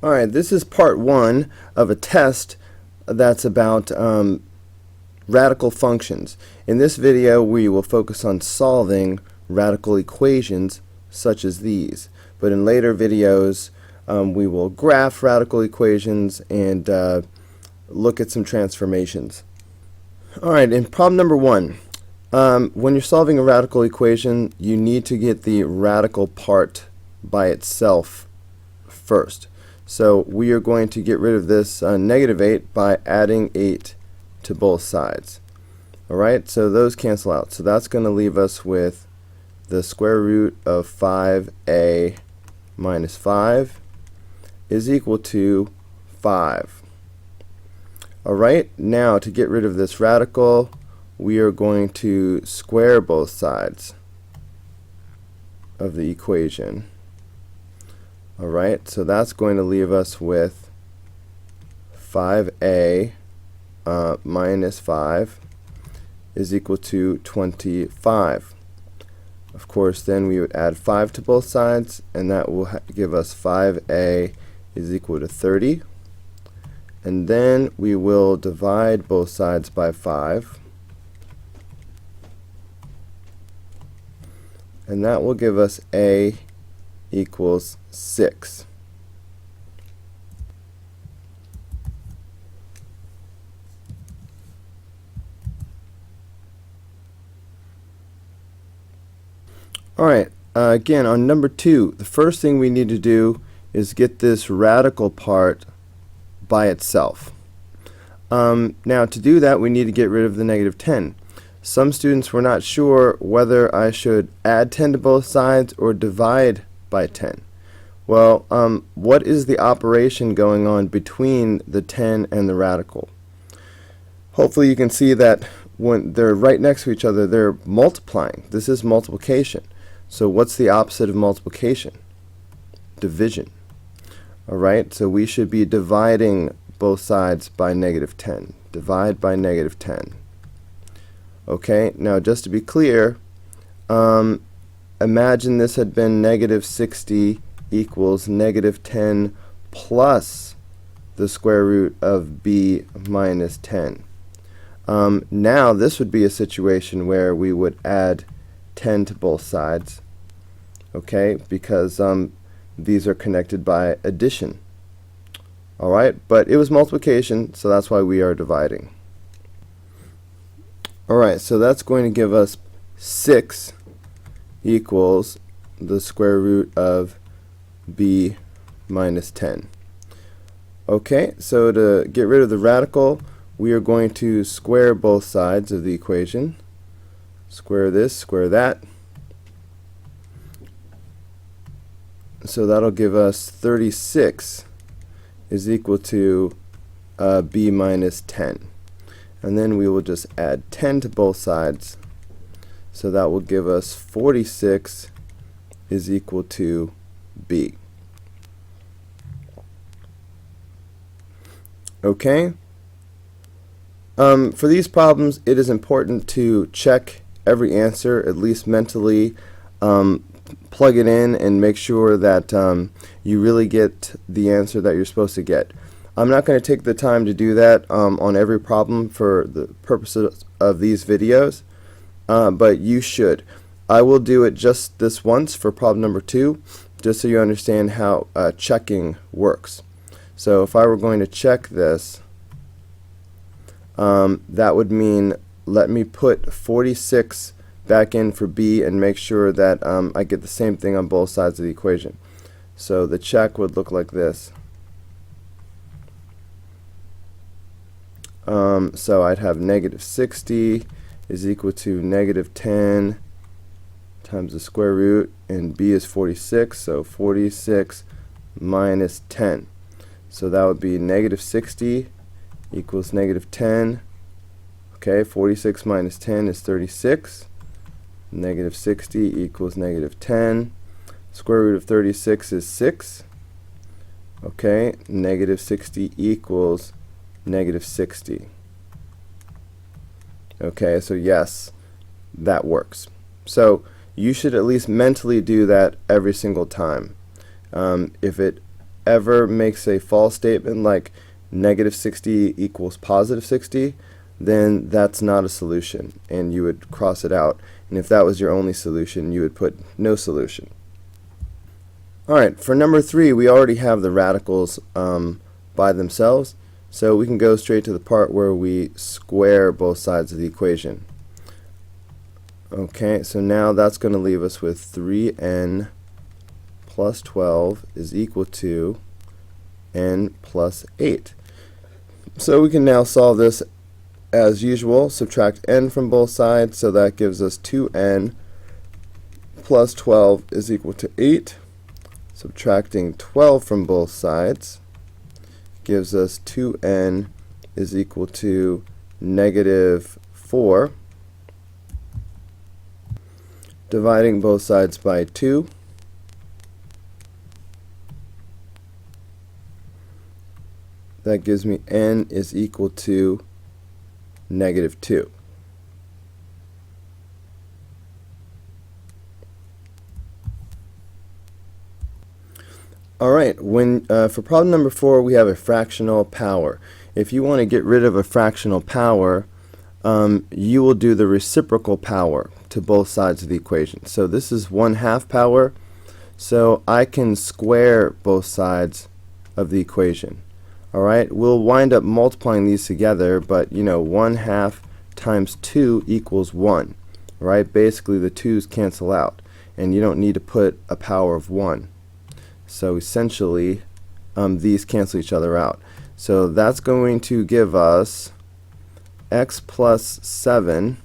Alright, this is part one of a test that's about radical functions. In this video we will focus on solving radical equations such as these, but in later videos we will graph radical equations and look at some transformations. Alright, in problem number one, when you're solving a radical equation you need to get the radical part by itself first. So we are going to get rid of this negative 8 by adding 8 to both sides. Alright, so those cancel out. So that's going to leave us with the square root of 5a minus 5 is equal to 5. Alright, now to get rid of this radical, we are going to square both sides of the equation. Alright, so that's going to leave us with 5a minus 5 is equal to 25. Of course, then we would add 5 to both sides, and that will give us 5a is equal to 30. And then we will divide both sides by 5. And that will give us a equals 6. Alright, again on number 2, the first thing we need to do is get this radical part by itself. Now to do that we need to get rid of the negative 10. Some students were not sure whether I should add 10 to both sides or divide by 10. Well, what is the operation going on between the 10 and the radical? Hopefully you can see that when they're right next to each other, they're multiplying. This is multiplication. So what's the opposite of multiplication? Division. Alright, so we should be dividing both sides by negative 10. Divide by negative 10. Okay, now just to be clear, imagine this had been negative 60 equals negative 10 plus the square root of b minus 10. Now this would be a situation where we would add 10 to both sides, okay, because these are connected by addition. Alright, but it was multiplication, so that's why we are dividing. Alright, so that's going to give us 6 equals the square root of b minus 10. Okay, so to get rid of the radical, we are going to square both sides of the equation. Square this, square that. So that'll give us 36 is equal to b minus 10. And then we will just add 10 to both sides. So that will give us 46 is equal to b. Okay? For these problems, it is important to check every answer, at least mentally. Plug it in and make sure that you really get the answer that you're supposed to get. I'm not going to take the time to do that on every problem for the purposes of these videos, but you should. I will do it just this once for problem number 2, just so you understand how checking works. So if I were going to check this, that would mean let me put 46 back in for b and make sure that I get the same thing on both sides of the equation. So the check would look like this. So I'd have negative 60 is equal to negative 10 times the square root, and b is 46, so 46 minus 10. So that would be negative 60 equals negative 10. Okay, 46 minus 10 is 36. Negative 60 equals negative 10. Square root of 36 is 6. Okay, negative 60 equals negative 60. Okay, so yes, that works. So you should at least mentally do that every single time. If it ever makes a false statement like negative 60 equals positive 60, then that's not a solution, and you would cross it out. And if that was your only solution, you would put no solution. Alright, for number 3, we already have the radicals by themselves, so we can go straight to the part where we square both sides of the equation. Okay, so now that's going to leave us with 3n plus 12 is equal to n plus 8. So we can now solve this as usual. Subtract n from both sides, so that gives us 2n plus 12 is equal to 8. Subtracting 12 from both sides gives us 2n is equal to negative 4. Dividing both sides by 2, that gives me n is equal to negative 2. Alright, for problem number 4, we have a fractional power. If you want to get rid of a fractional power, you will do the reciprocal power to both sides of the equation. So this is 1/2 power, so I can square both sides of the equation. Alright, we'll wind up multiplying these together, but 1/2 times 2 equals 1. Right? Basically the 2's cancel out, and you don't need to put a power of 1. So essentially these cancel each other out. So that's going to give us x plus 7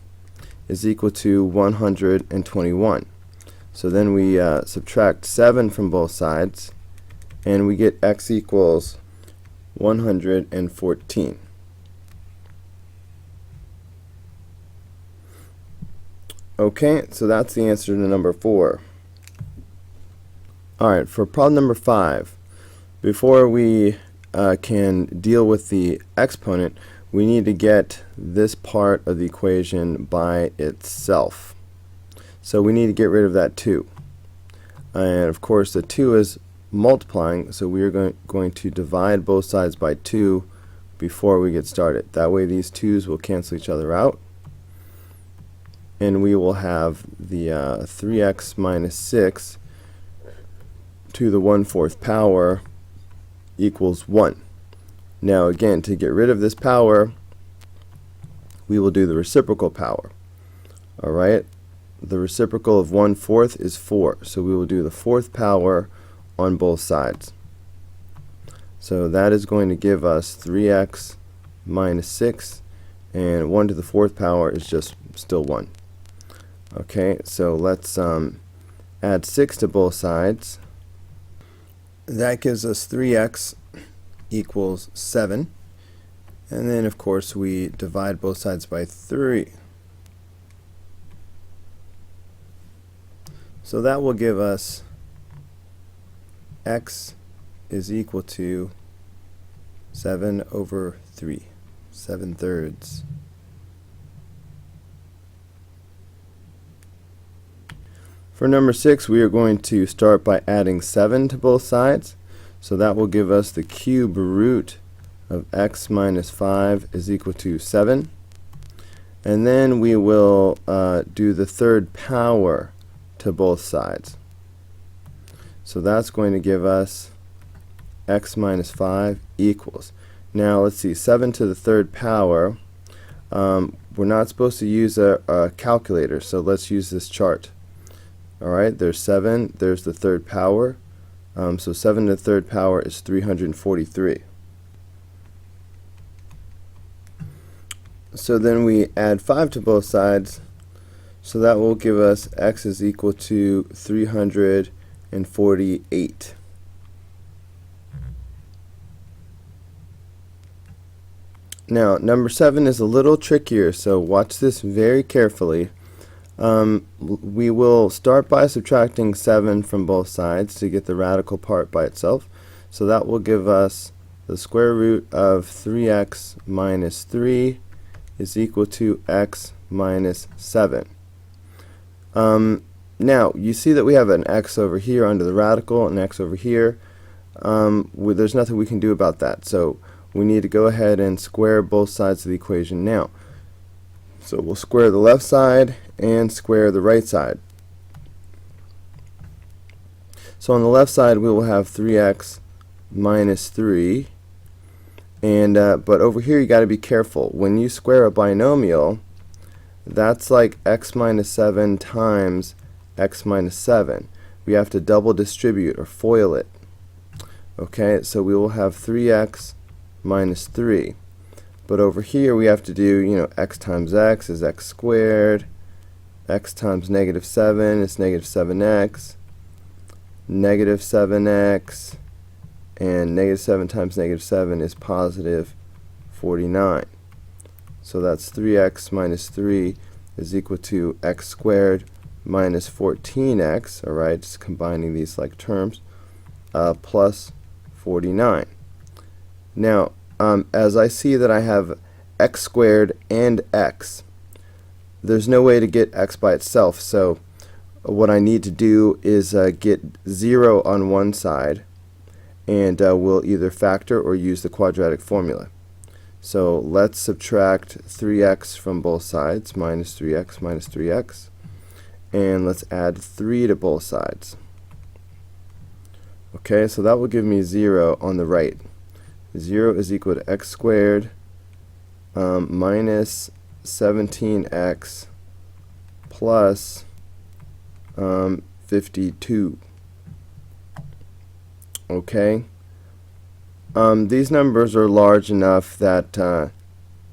is equal to 121. So then we subtract 7 from both sides, and we get x equals 114. Okay, so that's the answer to number 4. Alright, for problem number 5, before we can deal with the exponent, we need to get this part of the equation by itself. So we need to get rid of that 2. And of course the 2 is multiplying, so we are going to divide both sides by 2 before we get started. That way these 2's will cancel each other out, and we will have the 3x minus 6 to the 1/4 power equals 1. Now again, to get rid of this power, we will do the reciprocal power. Alright, the reciprocal of 1/4 is 4, so we will do the 4th power on both sides. So that is going to give us 3x minus 6, and 1 to the 4th power is just still 1. Okay, so let's add 6 to both sides. That gives us 3x equals 7, and then of course we divide both sides by 3. So that will give us x is equal to 7 over 3, 7/3. For number 6, we are going to start by adding 7 to both sides. So that will give us the cube root of x minus 5 is equal to 7. And then we will do the 3rd power to both sides. So that's going to give us x minus 5 equals. Now let's see, 7 to the 3rd power. We're not supposed to use a calculator, so let's use this chart. Alright, there's 7, there's the 3rd power. So 7 to the 3rd power is 343. So then we add 5 to both sides, so that will give us x is equal to 348. Now number 7 is a little trickier, so watch this very carefully. We will start by subtracting 7 from both sides to get the radical part by itself. So that will give us the square root of 3x minus 3 is equal to x minus 7. Now you see that we have an x over here under the radical and x over here. there's nothing we can do about that. So we need to go ahead and square both sides of the equation now. So we'll square the left side and square the right side. So on the left side we will have 3x minus 3, and but over here you got to be careful. When you square a binomial, that's like x minus 7 times x minus 7. We have to double distribute or FOIL it. Okay, so we will have 3x minus 3. But over here we have to do, x times x is x squared, x times negative 7 is negative 7x, negative 7x, and negative 7 times negative 7 is positive 49. So that's 3x minus 3 is equal to x squared minus 14x, alright, just combining these like terms, plus 49. Now, as I see that I have x squared and x, there's no way to get x by itself, so what I need to do is get 0 on one side, and we'll either factor or use the quadratic formula. So let's subtract 3x from both sides, minus 3x, and let's add 3 to both sides. Okay, so that will give me 0 on the right. 0 is equal to x squared minus 17x plus 52. Okay, these numbers are large enough that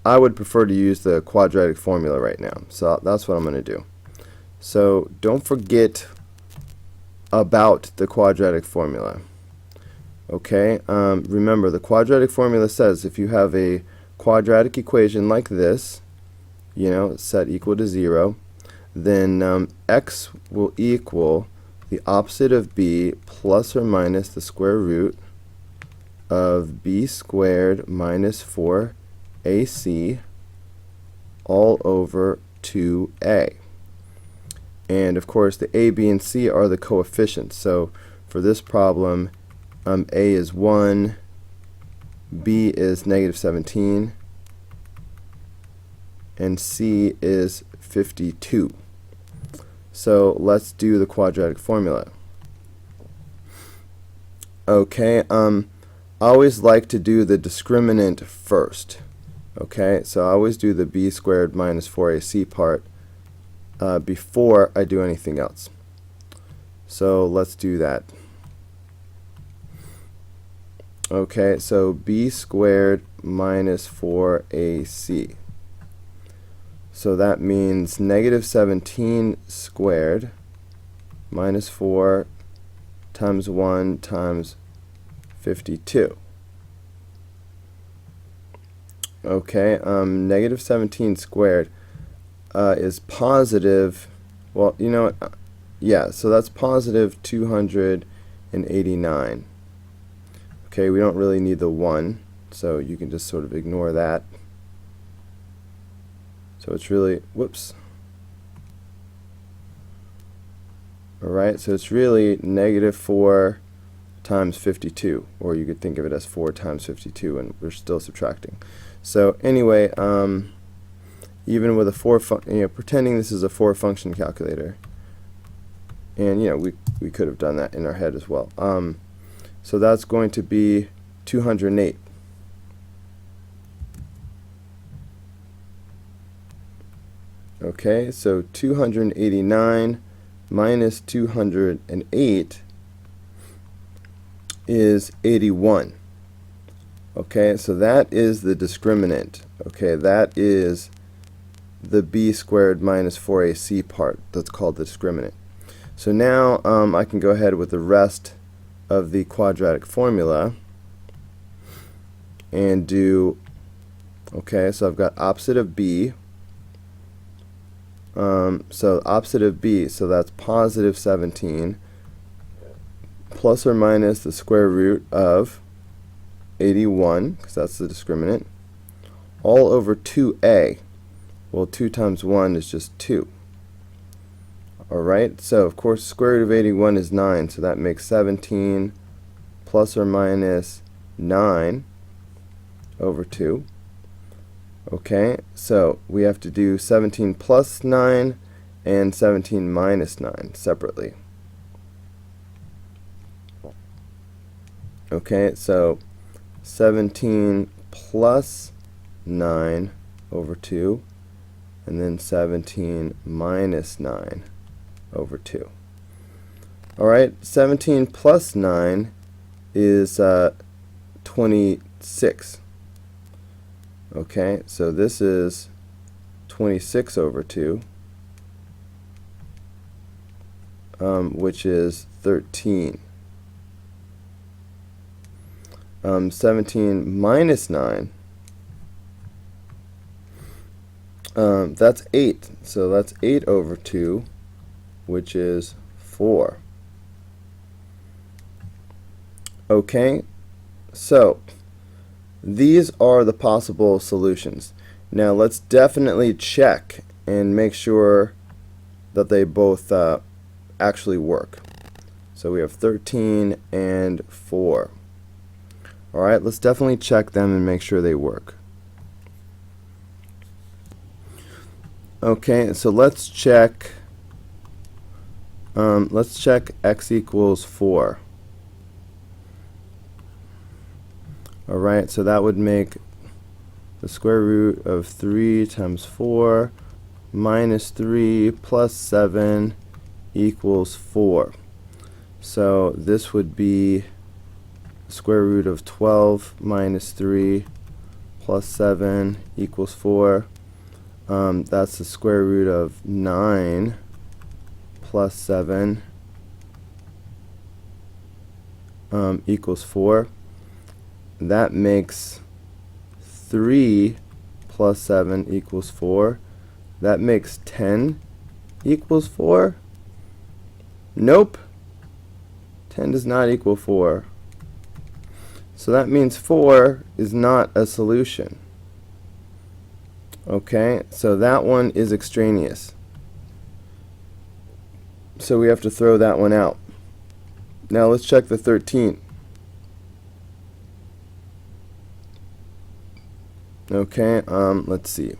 I would prefer to use the quadratic formula right now, so that's what I'm going to do. So don't forget about the quadratic formula. Okay, remember the quadratic formula says if you have a quadratic equation like this, set equal to 0, then x will equal the opposite of b plus or minus the square root of b squared minus 4ac all over 2a. And of course the a, b, and c are the coefficients. So for this problem, a is 1, b is negative 17, and c is 52. So let's do the quadratic formula. Okay, I always like to do the discriminant first. Okay, so I always do the b squared minus 4ac part before I do anything else. So let's do that. Okay, so b squared minus 4ac. So that means negative 17 squared minus 4 times 1 times 52. Okay, negative 17 squared is positive, well, yeah, so that's positive 289. Okay, we don't really need the 1, so you can just sort of ignore that. So it's really, whoops. Alright, so it's really negative 4 times 52, or you could think of it as 4 times 52, and we're still subtracting. So anyway, even with a pretending this is a 4 function calculator, and we could have done that in our head as well. So that's going to be 208. Okay, so 289 minus 208 is 81. Okay, so that is the discriminant. Okay, that is the b squared minus 4ac part. That's called the discriminant. So now I can go ahead with the rest of the quadratic formula and do, okay, so I've got opposite of b. So opposite of b, so that's positive 17 plus or minus the square root of 81, because that's the discriminant, all over 2a. Well, 2 times 1 is just 2. Alright, so of course square root of 81 is 9, so that makes 17 plus or minus 9 over 2. Okay, so we have to do 17 plus 9 and 17 minus 9 separately. Okay, so 17 plus 9 over 2, and then 17 minus 9 over 2. Alright, 17 plus 9 is 26. Okay, so this is 26 over 2, which is 13. 17 minus 9, that's 8. So that's 8 over 2, which is 4. Okay, so these are the possible solutions. Now let's definitely check and make sure that they both actually work. So we have 13 and 4. Alright, let's definitely check them and make sure they work. Okay, so let's check x equals 4. Alright, so that would make the square root of 3 times 4 minus 3 plus 7 equals 4. So this would be square root of 12 minus 3 plus 7 equals 4. That's the square root of 9 plus 7 equals 4. That makes 3 plus 7 equals 4. That makes 10 equals 4. Nope. 10 does not equal 4. So that means 4 is not a solution. Okay, so that one is extraneous. So we have to throw that one out. Now let's check the 13. Okay, let's see.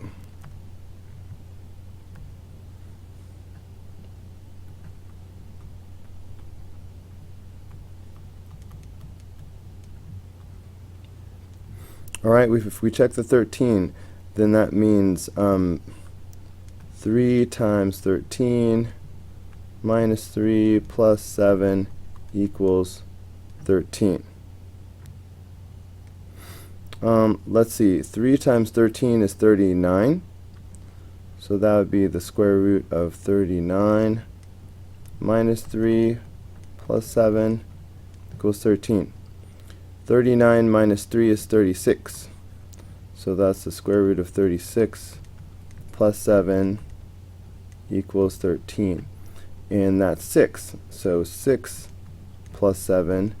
Alright, if we check the 13, then that means 3 times 13 minus 3 plus 7 equals 13. Let's see, 3 times 13 is 39. So that would be the square root of 39 minus 3 plus 7 equals 13. 39 minus 3 is 36. So that's the square root of 36 plus 7 equals 13. And that's 6. So 6 plus 7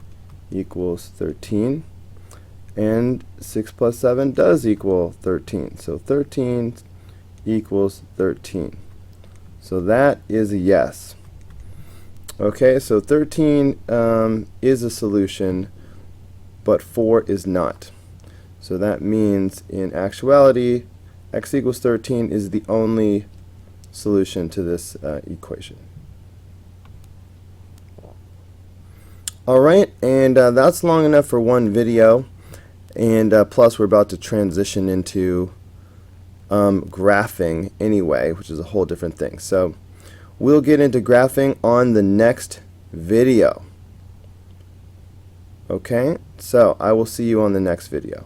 equals 13. And 6 plus 7 does equal 13. So 13 equals 13. So that is a yes. Okay, so 13 is a solution, but 4 is not. So that means in actuality x equals 13 is the only solution to this equation. Alright, and that's long enough for one video, and plus we're about to transition into graphing anyway, which is a whole different thing. So we'll get into graphing on the next video. Okay, so I will see you on the next video.